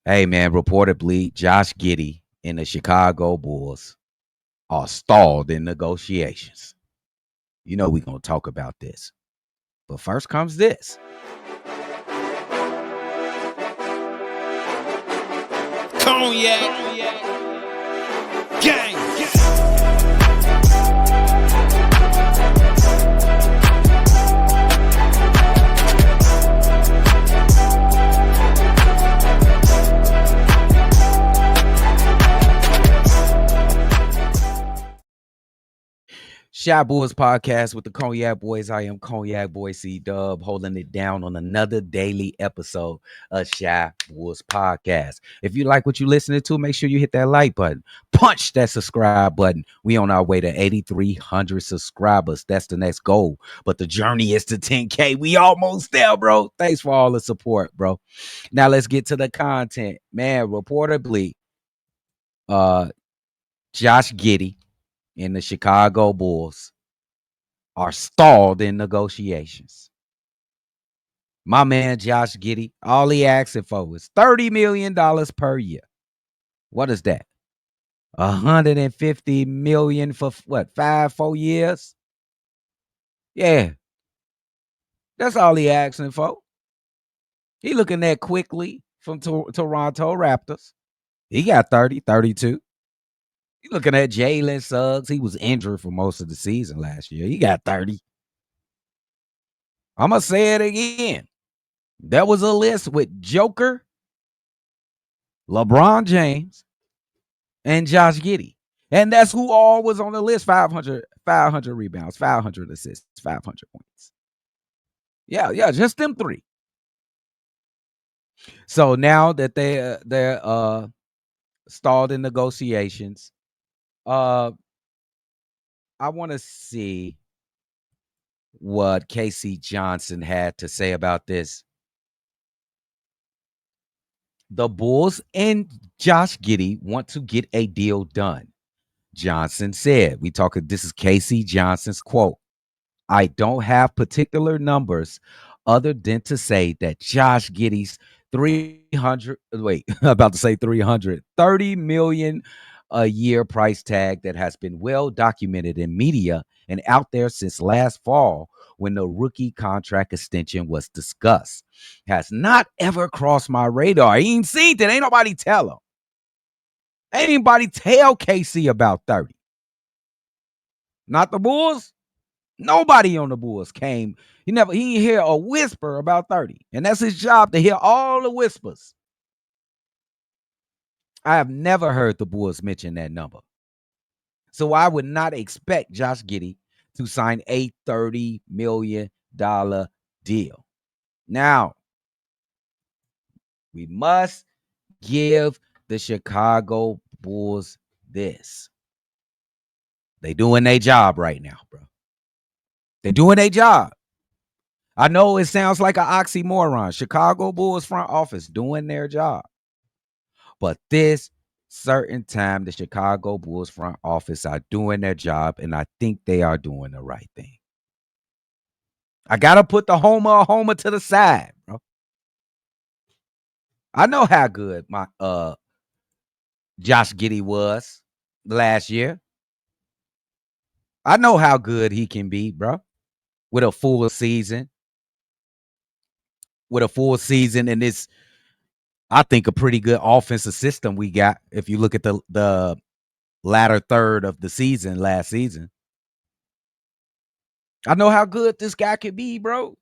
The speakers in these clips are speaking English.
Hey, man, reportedly, Josh Giddey and the Chicago Bulls are stalled in negotiations. You know we're going to talk about this. But first comes this. Cognac. Gang. Shy Bulls podcast with the Cognac Boys. I am Cognac Boy CDubb, holding it down on another daily episode of Shy Bulls podcast. If you like what you're listening to, make sure you hit that like button. Punch that subscribe button. We on our way to 8,300 subscribers. That's the next goal. But the journey is to 10K. We almost there, bro. Thanks for all the support, bro. Now let's get to the content. Man, reportedly, Josh Giddey and the Chicago Bulls are stalled in negotiations. My man Josh Giddey, all he asking for is $30 million per year. What is that? $150 million for what? 4 years? Yeah. That's all he asking for. He looking at quickly from Toronto Raptors. He got 30, 32. You looking at Jalen Suggs. He was injured for most of the season last year. He got 30. I'm going to say it again. There was a list with Joker, LeBron James, and Josh Giddey. And that's who all was on the list. 500 rebounds, 500 assists, 500 points. Yeah, just them three. So now that they're stalled in negotiations, I want to see what Casey Johnson had to say about this. The Bulls and Josh Giddey want to get a deal done. Johnson said, this is Casey Johnson's quote. I don't have particular numbers other than to say that Josh Giddey's 30 million a year price tag that has been well documented in media and out there since last fall when the rookie contract extension was discussed has not ever crossed my radar. I ain't seen that. Ain't nobody tell him. Ain't anybody tell KC about 30. Not the Bulls. Nobody on the Bulls came. He didn't hear a whisper about 30. And that's his job, to hear all the whispers. I have never heard the Bulls mention that number. So I would not expect Josh Giddey to sign a $30 million deal. Now, we must give the Chicago Bulls this. They doing their job right now, bro. They're doing their job. I know it sounds like an oxymoron. Chicago Bulls front office doing their job. But this certain time, the Chicago Bulls front office are doing their job, and I think they are doing the right thing. I got to put the homer to the side, bro. I know how good my Josh Giddey was last year. I know how good he can be, bro, with a full season. With a full season and this, I think, a pretty good offensive system we got. If you look at the latter third of the season, last season, I know how good this guy could be, bro.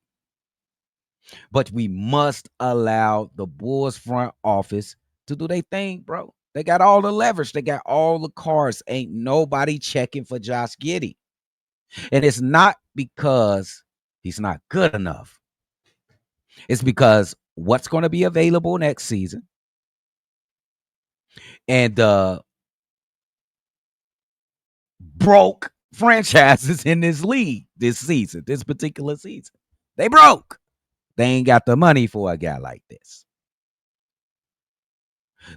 But we must allow the Bulls front office to do their thing, bro. They got all the leverage. They got all the cards. Ain't nobody checking for Josh Giddey. And it's not because he's not good enough. It's because what's going to be available next season and broke franchises in this league this season, this particular season. They broke. They ain't got the money for a guy like this.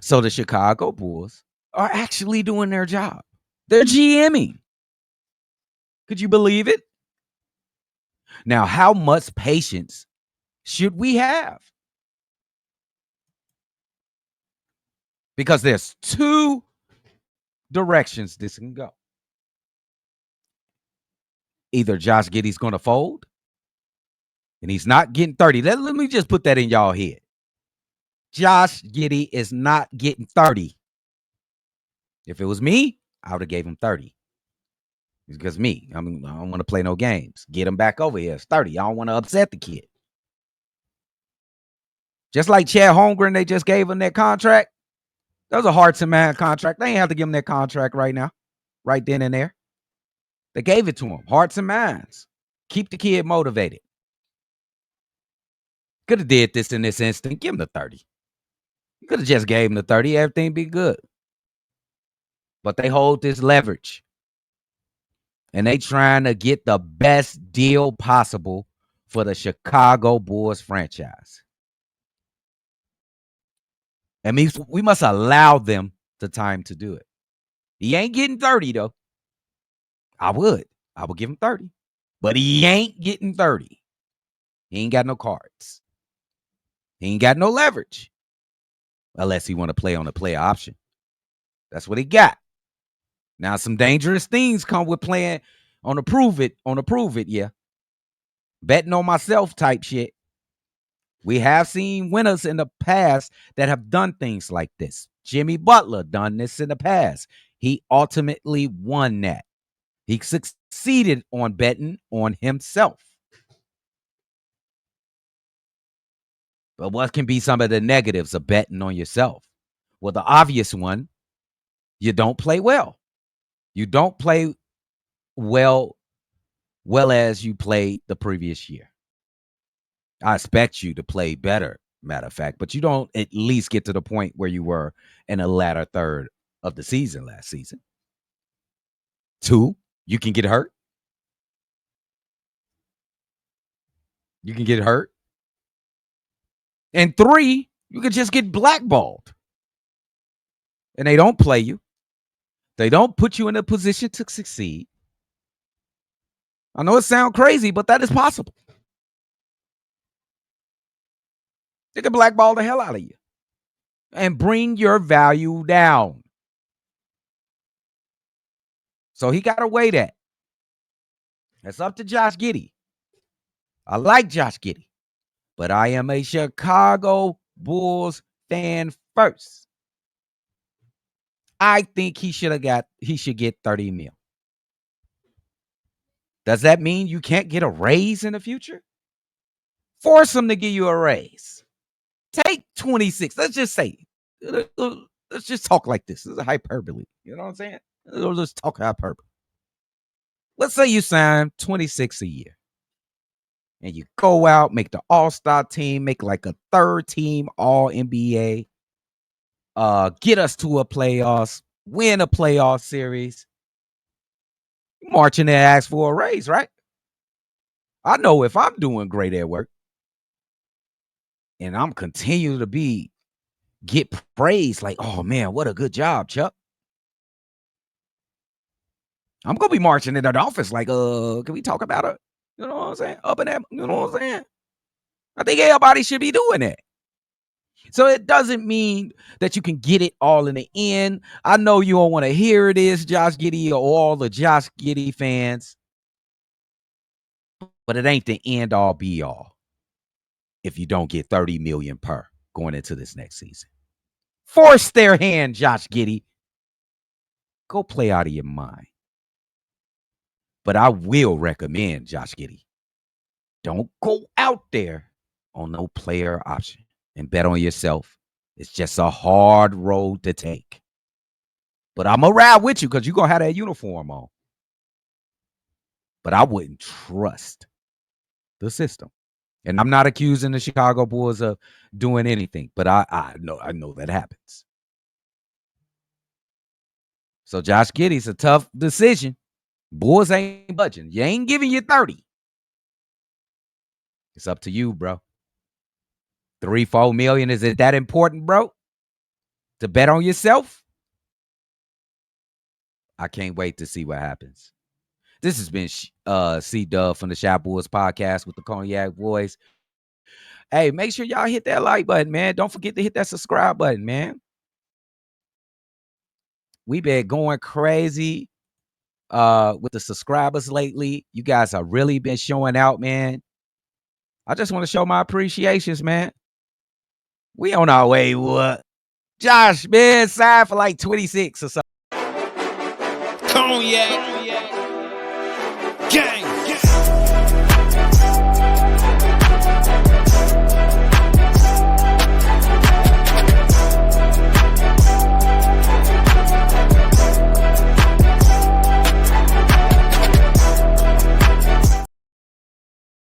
So the Chicago Bulls are actually doing their job. They're GMing. Could you believe it? Now, how much patience should we have? Because there's two directions this can go. Either Josh Giddey's going to fold, and he's not getting 30. Let me just put that in y'all head. Josh Giddey is not getting 30. If it was me, I would have gave him 30. Because me, I don't want to play no games. Get him back over here. It's 30. I don't want to upset the kid. Just like Chad Holmgren, they just gave him that contract. That was a hearts and mind contract. They ain't have to give him that contract right now, right then and there. They gave it to him. Hearts and minds. Keep the kid motivated. Could have did this in this instant. Give him the 30. You could have just gave him the 30. Everything be good. But they hold this leverage. And they trying to get the best deal possible for the Chicago Bulls franchise. And we must allow them the time to do it. He ain't getting 30, though. I would give him 30. But he ain't getting 30. He ain't got no cards. He ain't got no leverage. Unless he want to play on a player option. That's what he got. Now, some dangerous things come with playing on a prove it, yeah. Betting on myself type shit. We have seen winners in the past that have done things like this. Jimmy Butler done this in the past. He ultimately won that. He succeeded on betting on himself. But what can be some of the negatives of betting on yourself? Well, the obvious one, you don't play well. You don't play well as you played the previous year. I expect you to play better, matter of fact, but you don't at least get to the point where you were in the latter third of the season last season. 2, you can get hurt. And 3, you can just get blackballed. And they don't play you. They don't put you in a position to succeed. I know it sounds crazy, but that is possible. They can blackball the hell out of you and bring your value down. So he got to weigh that. That's up to Josh Giddey. I like Josh Giddey, but I am a Chicago Bulls fan first. I think he should get 30 mil. Does that mean you can't get a raise in the future? Force him to give you a raise. Take 26. Let's just say, let's just talk like this. This is a hyperbole. You know what I'm saying? Let's just talk hyperbole. Let's say you sign 26 a year. And you go out, make the all-star team, make like a third team all-NBA, get us to a playoffs, win a playoff series. Marching there, ask for a raise, right? I know if I'm doing great at work and I'm continuing to get praised like, oh man, what a good job, Chuck. I'm gonna be marching in that office like, can we talk about it? You know what I'm saying? Up in that, you know what I'm saying? I think everybody should be doing that. So it doesn't mean that you can get it all in the end. I know you don't want to hear this, Josh Giddey, or all the Josh Giddey fans, but it ain't the end all be all if you don't get 30 million per going into this next season. Force their hand, Josh Giddey. Go play out of your mind. But I will recommend, Josh Giddey, don't go out there on no player option and bet on yourself. It's just a hard road to take. But I'm going to ride with you because you're going to have that uniform on. But I wouldn't trust the system. And I'm not accusing the Chicago Bulls of doing anything, but I know that happens. So Josh Giddey's a tough decision. Bulls ain't budging. You ain't giving you 30. It's up to you, bro. 3-4 million. Is it that important, bro? To bet on yourself? I can't wait to see what happens. This has been CDubb from the Shop Bulls podcast with the Cognac Boys. Hey, make sure y'all hit that like button, man. Don't forget to hit that subscribe button, man. We've been going crazy with the subscribers lately. You guys have really been showing out, man. I just want to show my appreciations, man. We on our way. What? Josh, man, signed for like 26 or something. Cognac. Gang.